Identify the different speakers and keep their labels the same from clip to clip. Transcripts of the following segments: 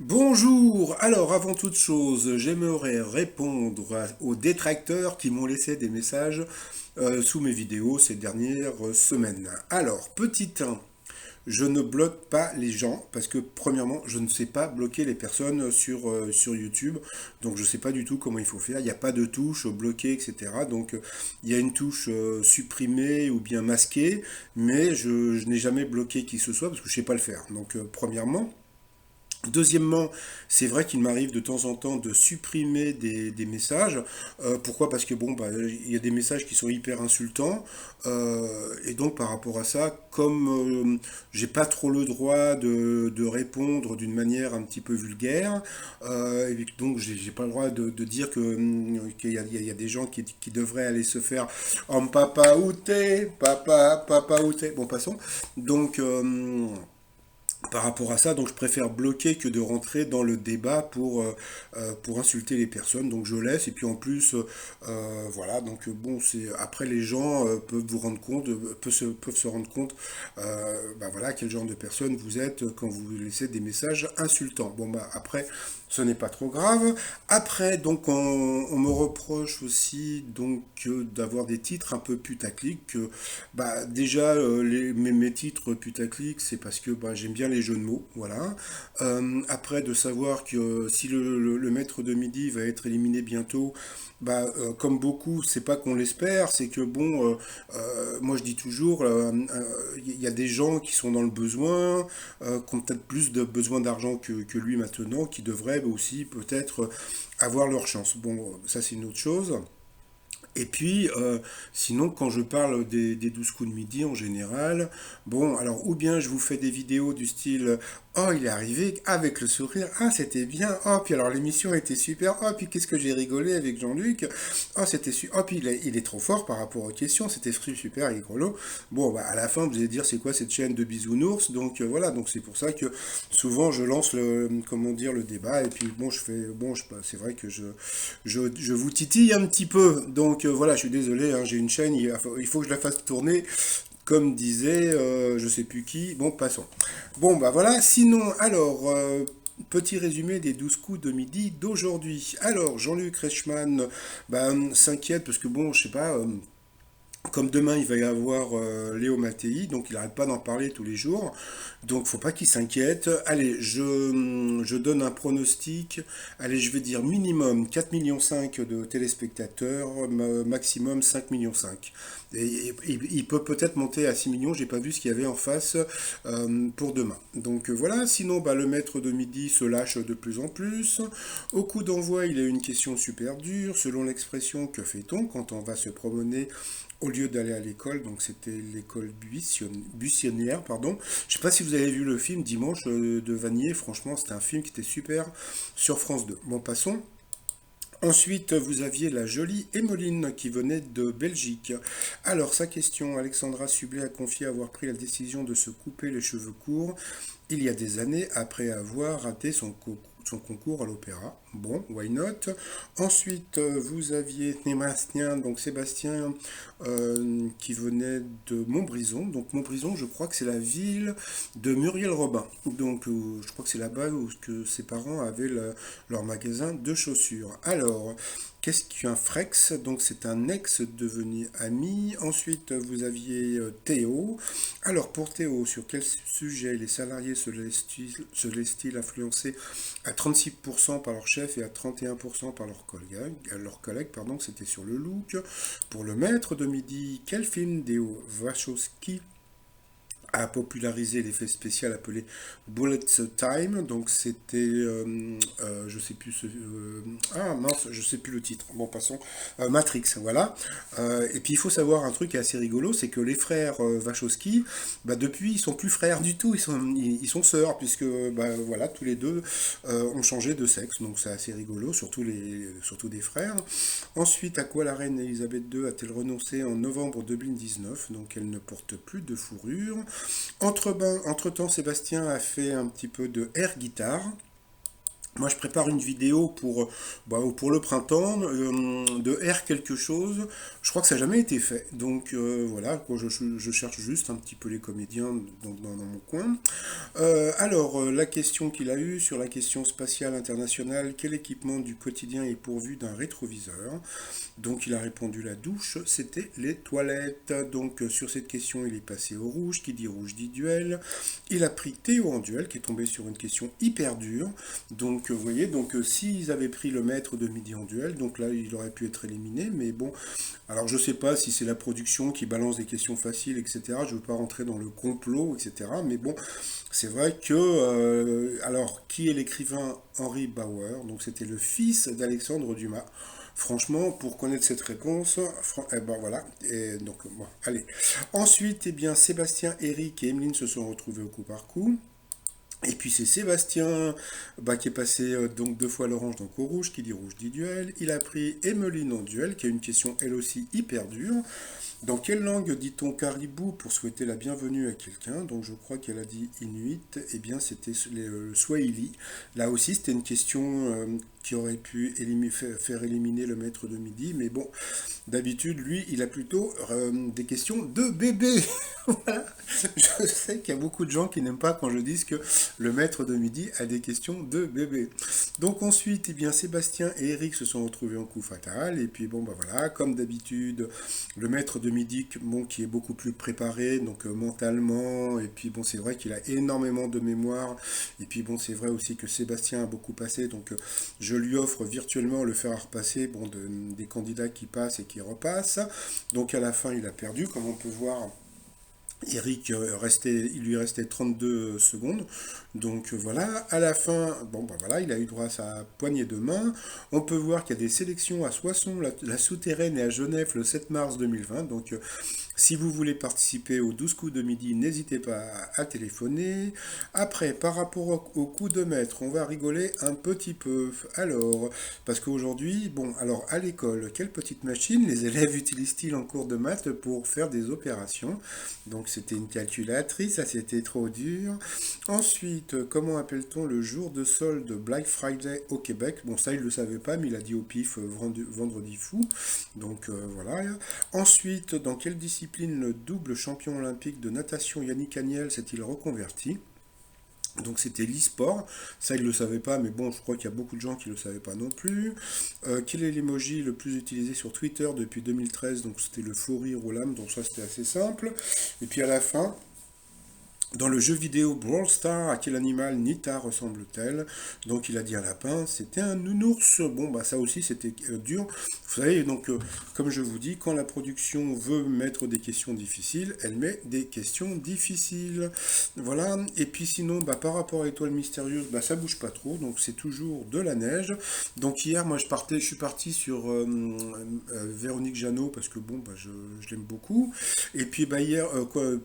Speaker 1: Bonjour! Alors, avant toute chose, j'aimerais répondre aux détracteurs qui m'ont laissé des messages sous mes vidéos ces dernières semaines. Alors, petit 1, je ne bloque pas les gens parce que, premièrement, je ne sais pas bloquer les personnes sur YouTube. Donc, je ne sais pas du tout comment il faut faire. Il n'y a pas de touche bloquer, etc. Donc, il y a une touche supprimer ou bien masquer, mais je n'ai jamais bloqué qui que ce soit parce que je ne sais pas le faire. Donc, premièrement. Deuxièmement, c'est vrai qu'il m'arrive de temps en temps de supprimer des messages. Pourquoi? Parce que bon, bah, il y a des messages qui sont hyper insultants. Et donc par rapport à ça, comme j'ai pas trop le droit de répondre d'une manière un petit peu vulgaire, et donc j'ai pas le droit de dire qu'il y a des gens qui devraient aller se faire en papa outé, papa outé. Bon, passons. Donc par rapport à ça, donc je préfère bloquer que de rentrer dans le débat pour insulter les personnes. Donc je laisse, et puis en plus, voilà, donc bon, c'est après les gens peuvent vous rendre compte, peuvent se rendre compte, bah voilà, quel genre de personne vous êtes quand vous laissez des messages insultants. Bon bah après, ce n'est pas trop grave. Après, donc on me reproche aussi donc d'avoir des titres un peu putaclic. Bah déjà mes titres putaclic, c'est parce que bah, j'aime bien les jeux de mots, voilà. Après, de savoir que si le maître de midi va être éliminé bientôt, bah, comme beaucoup, c'est pas qu'on l'espère, c'est que bon, moi je dis toujours, il y a des gens qui sont dans le besoin, qui ont peut-être plus de besoin d'argent que lui maintenant, qui devraient aussi peut-être avoir leur chance. Bon, ça c'est une autre chose. Et puis, sinon, quand je parle des 12 coups de midi en général, bon, alors, ou bien je vous fais des vidéos du style, oh, il est arrivé avec le sourire, ah, c'était bien, oh, puis alors l'émission était super, oh, puis qu'est-ce que j'ai rigolé avec Jean-Luc, oh, c'était super, oh, puis il est trop fort par rapport aux questions, c'était super rigolo. Bon, bah, à la fin, vous allez dire, c'est quoi cette chaîne de bisounours? Donc, voilà, donc c'est pour ça que souvent je lance comment dire, le débat, et puis bon, c'est vrai que je vous titille un petit peu. Donc voilà, je suis désolé, hein, j'ai une chaîne, il faut que je la fasse tourner, comme disait je sais plus qui. Bon, passons. Bon, bah voilà, sinon, alors, petit résumé des 12 coups de midi d'aujourd'hui. Alors, Jean-Luc Reichmann bah, s'inquiète parce que bon, je sais pas. Comme demain il va y avoir Léo Mattei, donc il n'arrête pas d'en parler tous les jours, donc faut pas qu'il s'inquiète. Allez, je donne un pronostic, allez je vais dire minimum 4,5 millions de téléspectateurs, maximum 5,5 millions. Et il peut peut-être monter à 6 millions, j'ai pas vu ce qu'il y avait en face pour demain. Donc voilà, sinon bah, le maître de midi se lâche de plus en plus. Au coup d'envoi, il a une question super dure, selon l'expression que fait-on quand on va se promener au lieu d'aller à l'école, donc c'était l'école buissonnière, pardon. Je sais pas si vous avez vu le film Dimanche de Vanier, franchement c'était un film qui était super sur France 2. Bon, passons. Ensuite, vous aviez la jolie Emmeline qui venait de Belgique. Alors, sa question, Alexandra Sublet a confié avoir pris la décision de se couper les cheveux courts il y a des années après avoir raté son concours à l'opéra. Bon, why not? Ensuite, vous aviez Sébastien, donc Sébastien qui venait de Montbrison. Donc Montbrison, je crois que c'est la ville de Muriel Robin. Donc je crois que c'est là-bas où que ses parents avaient leur magasin de chaussures. Alors, qu'est-ce qu'un Frex? Donc c'est un ex devenu ami. Ensuite, vous aviez Théo. Alors pour Théo, sur quel sujet les salariés se laissent-ils influencer à 36% par leur chef et à 31% par leurs collègues, pardon, c'était sur le look. Pour le maître de midi, quel film d'Eo Wachowski a popularisé l'effet spécial appelé Bullet Time, donc c'était, je sais plus, ah mince, je sais plus le titre. Bon, passons. Matrix, voilà. Et puis il faut savoir un truc qui est assez rigolo, c'est que les frères Wachowski, bah, depuis ils sont plus frères du tout, ils sont sœurs puisque bah, voilà tous les deux ont changé de sexe, donc c'est assez rigolo, surtout des frères. Ensuite, à quoi la reine Elisabeth II a-t-elle renoncé en novembre 2019? Donc elle ne porte plus de fourrure. Entre-temps, Sébastien a fait un petit peu de air guitare. Moi, je prépare une vidéo pour le printemps de R quelque chose. Je crois que ça n'a jamais été fait. Donc voilà, quoi, je cherche juste un petit peu les comédiens dans mon coin. La question qu'il a eue sur la question spatiale internationale, quel équipement du quotidien est pourvu d'un rétroviseur? Donc il a répondu la douche, c'était les toilettes. Donc sur cette question, il est passé au rouge, qui dit rouge dit duel. Il a pris Théo en duel, qui est tombé sur une question hyper dure. Donc vous voyez, s'ils avaient pris le maître de midi en duel, donc là il aurait pu être éliminé, mais bon, alors je sais pas si c'est la production qui balance des questions faciles, etc. Je veux pas rentrer dans le complot, etc. Mais bon, c'est vrai que alors qui est l'écrivain Henry Bauer? Donc c'était le fils d'Alexandre Dumas. Franchement, pour connaître cette réponse, eh ben voilà. Et donc, bon, allez. Ensuite, eh bien, Sébastien, Eric et Emeline se sont retrouvés au coup par coup. Et puis c'est Sébastien qui est passé donc deux fois l'orange donc au rouge, qui dit rouge dit duel. Il a pris Emeline en duel, qui a une question elle aussi hyper dure. Dans quelle langue dit-on caribou pour souhaiter la bienvenue à quelqu'un? Donc je crois qu'elle a dit inuit. Eh bien c'était le swahili. Là aussi c'était une question qui aurait pu faire éliminer le maître de midi. Mais bon, d'habitude lui il a plutôt des questions de bébé. Voilà. Je sais qu'il y a beaucoup de gens qui n'aiment pas quand je dis que le maître de midi a des questions de bébé. Donc ensuite, eh bien, Sébastien et Eric se sont retrouvés en coup fatal. Et puis bon, bah voilà, comme d'habitude, le maître de midi, bon, qui est beaucoup plus préparé, donc mentalement. Et puis bon, c'est vrai qu'il a énormément de mémoire. Et puis bon, c'est vrai aussi que Sébastien a beaucoup passé. Donc je lui offre virtuellement le faire repasser, bon, des candidats qui passent et qui repassent. Donc à la fin, il a perdu, comme on peut voir. Eric il lui restait 32 secondes. Donc voilà, à la fin, bon bah voilà, il a eu droit à sa poignée de main. On peut voir qu'il y a des sélections à Soissons, la Souterraine et à Genève le 7 mars 2020. Donc si vous voulez participer aux 12 coups de midi, n'hésitez pas à téléphoner. Après, par rapport au coup de maître, on va rigoler un petit peu. Alors, parce qu'aujourd'hui, bon, alors à l'école, quelle petite machine les élèves utilisent-ils en cours de maths pour faire des opérations? Donc c'était une calculatrice, ça c'était trop dur. Ensuite, comment appelle-t-on le jour de solde Black Friday au Québec? Bon, ça il ne le savait pas, mais il a dit au pif vendredi fou. Donc voilà. Ensuite, dans quelle discipline le double champion olympique de natation Yannick Agnel s'est-il reconverti? Donc c'était l'e-sport, ça il ne le savait pas, mais bon, je crois qu'il y a beaucoup de gens qui ne le savaient pas non plus. Quel est l'emoji le plus utilisé sur Twitter depuis 2013? Donc c'était le faux rire aux lames, donc ça c'était assez simple. Et puis à la fin, dans le jeu vidéo Brawl Stars, à quel animal Nita ressemble-t-elle? Donc il a dit un lapin, c'était un nounours. Bon, bah ça aussi c'était dur. Vous savez, donc comme je vous dis, quand la production veut mettre des questions difficiles, elle met des questions difficiles. Voilà. Et puis sinon, bah, par rapport à l'étoile mystérieuse, bah, ça bouge pas trop, donc c'est toujours de la neige. Donc hier, moi je suis parti sur Véronique Jeannot parce que bon, bah, je l'aime beaucoup. Et puis bah, hier,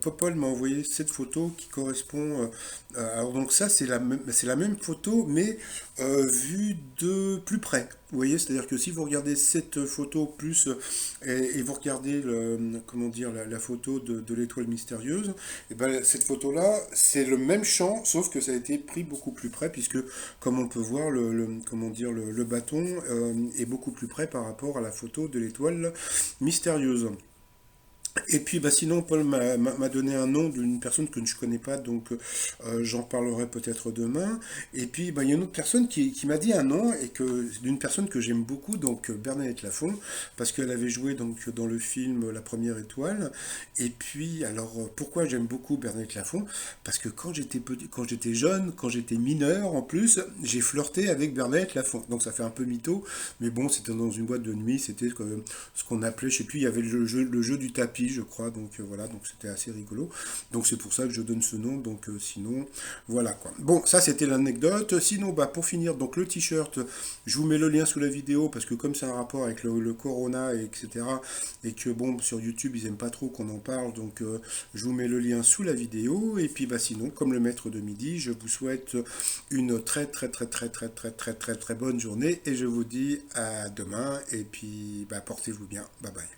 Speaker 1: Popol m'a envoyé cette photo qui correspond. Alors donc ça, c'est la même photo, mais vue de plus près. Vous voyez, c'est-à-dire que si vous regardez cette photo plus et vous regardez comment dire, la photo de l'étoile mystérieuse, et ben, cette photo-là, c'est le même champ, sauf que ça a été pris beaucoup plus près, puisque comme on peut voir, comment dire, le bâton est beaucoup plus près par rapport à la photo de l'étoile mystérieuse. Et puis bah, sinon, Paul m'a donné un nom d'une personne que je ne connais pas, donc j'en parlerai peut-être demain. Et puis bah, il y a une autre personne qui m'a dit un nom et d'une personne que j'aime beaucoup, donc Bernadette Lafont, parce qu'elle avait joué donc dans le film La Première Étoile. Et puis alors pourquoi j'aime beaucoup Bernadette Lafont? Parce que quand j'étais jeune, quand j'étais mineur en plus, j'ai flirté avec Bernadette Lafont. Donc ça fait un peu mytho, mais bon, c'était dans une boîte de nuit, c'était ce qu'on appelait, je sais plus, il y avait le jeu du tapis, je crois, donc voilà, donc c'était assez rigolo. Donc c'est pour ça que je donne ce nom, donc sinon, voilà quoi. Bon, ça c'était l'anecdote. Sinon, bah pour finir, donc le t-shirt, je vous mets le lien sous la vidéo parce que comme c'est un rapport avec le corona, et etc., et que bon, sur YouTube ils aiment pas trop qu'on en parle, donc je vous mets le lien sous la vidéo. Et puis bah sinon, comme le maître de midi, je vous souhaite une très bonne journée et je vous dis à demain et puis bah portez-vous bien. Bye bye.